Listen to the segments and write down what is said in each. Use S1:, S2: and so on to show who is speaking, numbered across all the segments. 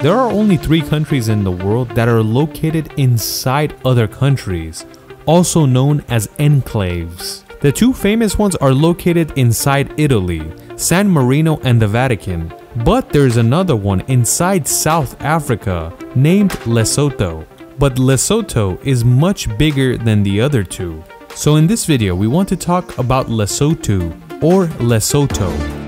S1: There are only 3 countries in the world that are located inside other countries, also known as enclaves. The 2 famous ones are located inside Italy, San Marino and the Vatican, but there's another one inside South Africa named Lesotho. But Lesotho is much bigger than the other 2. So in this video we want to talk about Lesotho or Lesotho.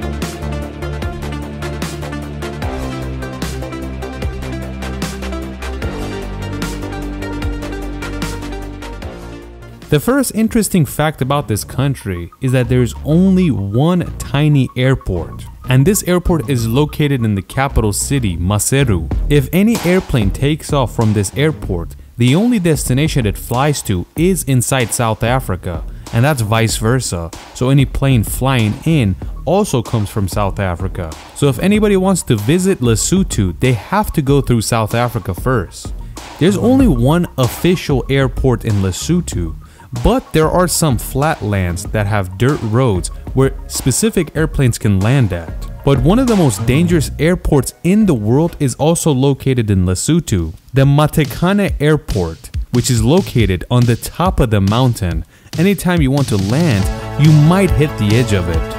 S1: The first interesting fact about this country is that there's only one tiny airport, and this airport is located in the capital city, Maseru. If any airplane takes off from this airport, the only destination it flies to is inside South Africa, and that's vice versa. So any plane flying in also comes from South Africa. So if anybody wants to visit Lesotho, they have to go through South Africa first. There's only one official airport in Lesotho, but there are some flatlands that have dirt roads where specific airplanes can land at. But one of the most dangerous airports in the world is also located in Lesotho, the Matekane Airport, which is located on the top of the mountain. Anytime you want to land, you might hit the edge of it.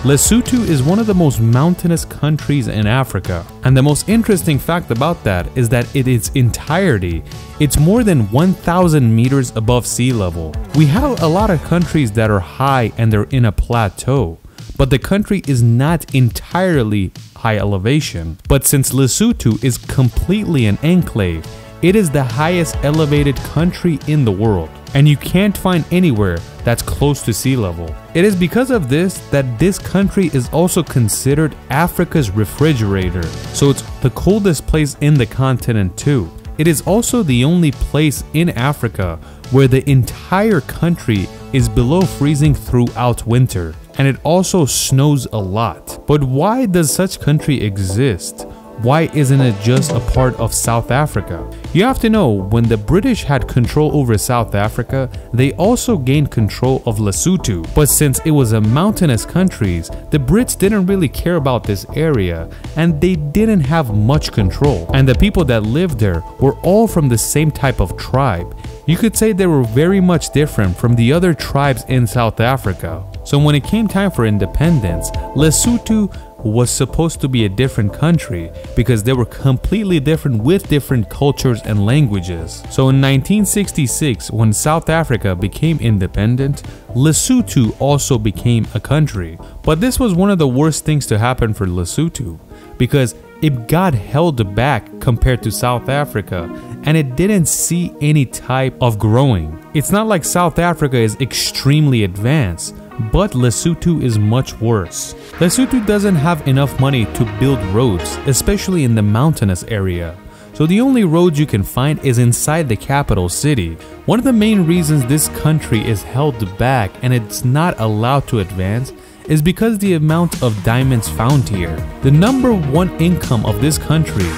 S1: Lesotho is one of the most mountainous countries in Africa, and the most interesting fact about that is that in its entirety, it's more than 1,000 meters above sea level. We have a lot of countries that are high and they're in a plateau, but the country is not entirely high elevation. But since Lesotho is completely an enclave, it is the highest elevated country in the world, and you can't find anywhere that's close to sea level. It is because of this that this country is also considered Africa's refrigerator, so it's the coldest place in the continent too. It is also the only place in Africa where the entire country is below freezing throughout winter, and it also snows a lot. But why does such country exist? Why isn't it just a part of South Africa? You have to know, when the British had control over South Africa, they also gained control of Lesotho. But since it was a mountainous country, the Brits didn't really care about this area, and they didn't have much control. And the people that lived there were all from the same type of tribe. You could say they were very much different from the other tribes in South Africa. So when it came time for independence, Lesotho was supposed to be a different country because they were completely different with different cultures and languages. So in 1966, when South Africa became independent, Lesotho also became a country. But this was one of the worst things to happen for Lesotho because it got held back compared to South Africa, and it didn't see any type of growing. It's not like South Africa is extremely advanced, but Lesotho is much worse. Lesotho doesn't have enough money to build roads, especially in the mountainous area. So the only roads you can find is inside the capital city. One of the main reasons this country is held back and it's not allowed to advance is because the amount of diamonds found here. The #1 income of this country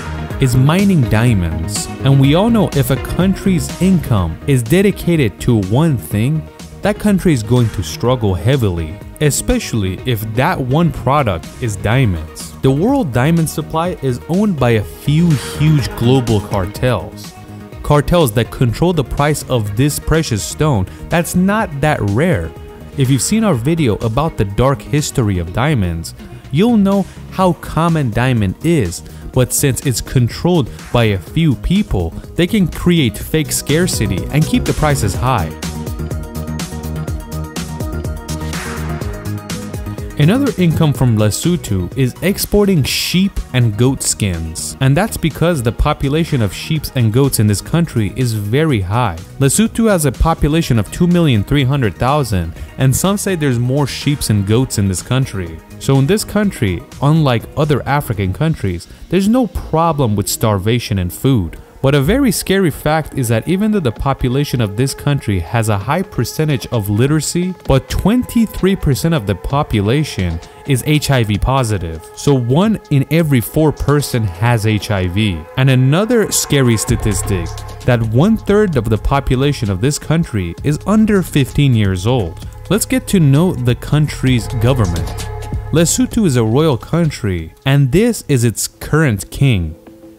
S1: is mining diamonds. And we all know if a country's income is dedicated to one thing, that country is going to struggle heavily, especially if that one product is diamonds. The world diamond supply is owned by a few huge global cartels. Cartels that control the price of this precious stone that's not that rare. If you've seen our video about the dark history of diamonds, you'll know how common diamond is, but since it's controlled by a few people, they can create fake scarcity and keep the prices high. Another income from Lesotho is exporting sheep and goat skins, and that's because the population of sheep and goats in this country is very high. Lesotho has a population of 2,300,000, and some say there's more sheep and goats in this country. So in this country, unlike other African countries, there's no problem with starvation and food. But a very scary fact is that even though the population of this country has a high percentage of literacy, but 23% of the population is HIV positive. So 1 in every 4 person has HIV. And another scary statistic that 1/3 of the population of this country is under 15 years old. Let's get to know the country's government. Lesotho is a royal country, and this is its current king,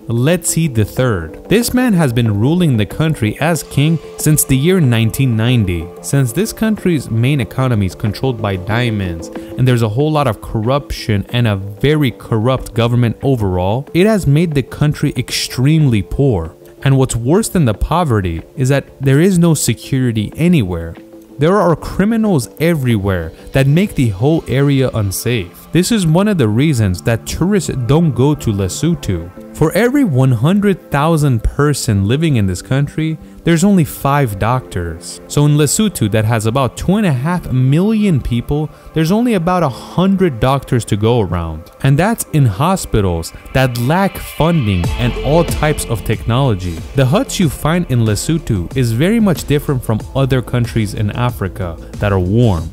S1: Letsie III. This man has been ruling the country as king since the year 1990. Since this country's main economy is controlled by diamonds and there's a whole lot of corruption and a very corrupt government overall, it has made the country extremely poor. And what's worse than the poverty is that there is no security anywhere. There are criminals everywhere that make the whole area unsafe. This is one of the reasons that tourists don't go to Lesotho. For every 100,000 person living in this country, there's only 5 doctors. So in Lesotho, that has about 2.5 million people, there's only about 100 doctors to go around. And that's in hospitals that lack funding and all types of technology. The huts you find in Lesotho is very much different from other countries in Africa that are warm.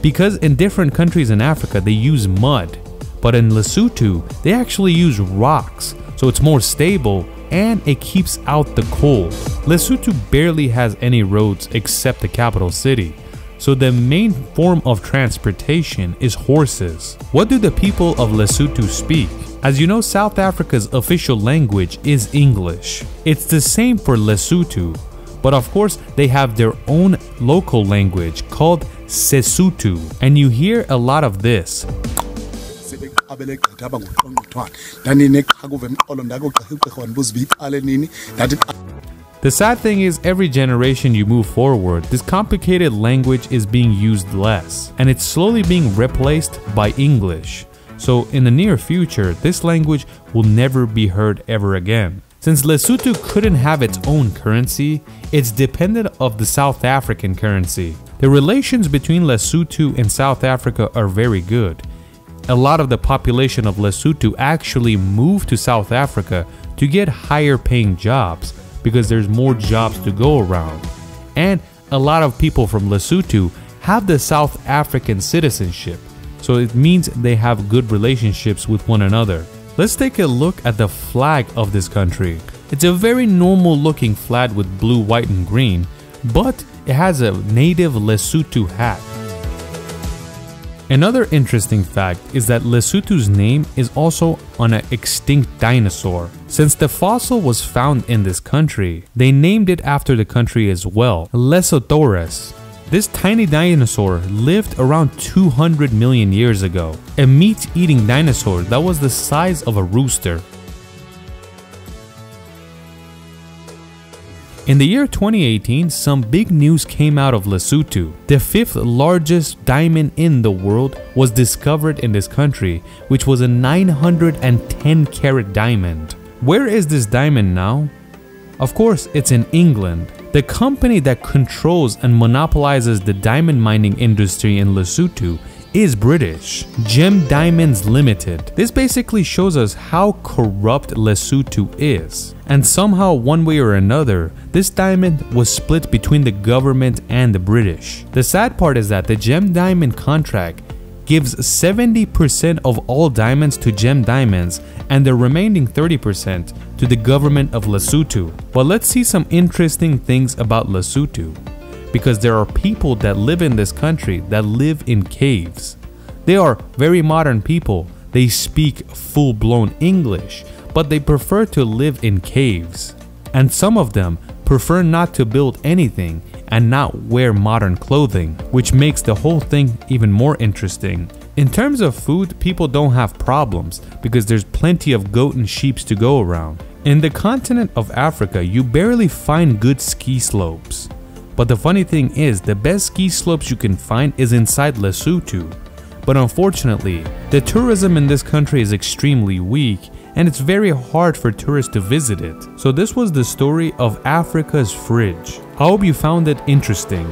S1: Because in different countries in Africa, they use mud. But in Lesotho, they actually use rocks. So it's more stable and it keeps out the cold. Lesotho barely has any roads except the capital city. So the main form of transportation is horses. What do the people of Lesotho speak? As you know, South Africa's official language is English. It's the same for Lesotho, but of course they have their own local language called Sesotho, and you hear a lot of this. The sad thing is, every generation you move forward, this complicated language is being used less, and it's slowly being replaced by English. So in the near future, this language will never be heard ever again. Since Lesotho couldn't have its own currency, it's dependent of the South African currency. The relations between Lesotho and South Africa are very good. A lot of the population of Lesotho actually moved to South Africa to get higher paying jobs because there's more jobs to go around. And a lot of people from Lesotho have the South African citizenship, so it means they have good relationships with one another. Let's take a look at the flag of this country. It's a very normal looking flag with blue, white and green, but it has a native Lesotho hat. Another interesting fact is that Lesotho's name is also on an extinct dinosaur. Since the fossil was found in this country, they named it after the country as well, Lesotho. This tiny dinosaur lived around 200 million years ago, a meat-eating dinosaur that was the size of a rooster. In the year 2018, some big news came out of Lesotho. The 5th largest diamond in the world was discovered in this country, which was a 910 carat diamond. Where is this diamond now? Of course, it's in England. The company that controls and monopolizes the diamond mining industry in Lesotho is British, Gem Diamonds Limited. This basically shows us how corrupt Lesotho is. And somehow, one way or another, this diamond was split between the government and the British. The sad part is that the Gem Diamond contract gives 70% of all diamonds to Gem Diamonds and the remaining 30% to the government of Lesotho. But let's see some interesting things about Lesotho, because there are people that live in this country that live in caves. They are very modern people. They speak full-blown English, but they prefer to live in caves. And some of them prefer not to build anything and not wear modern clothing, which makes the whole thing even more interesting. In terms of food, people don't have problems because there's plenty of goat and sheep to go around. In the continent of Africa, you barely find good ski slopes. But the funny thing is, the best ski slopes you can find is inside Lesotho. But unfortunately, the tourism in this country is extremely weak and it's very hard for tourists to visit it. So this was the story of Africa's fridge. I hope you found it interesting.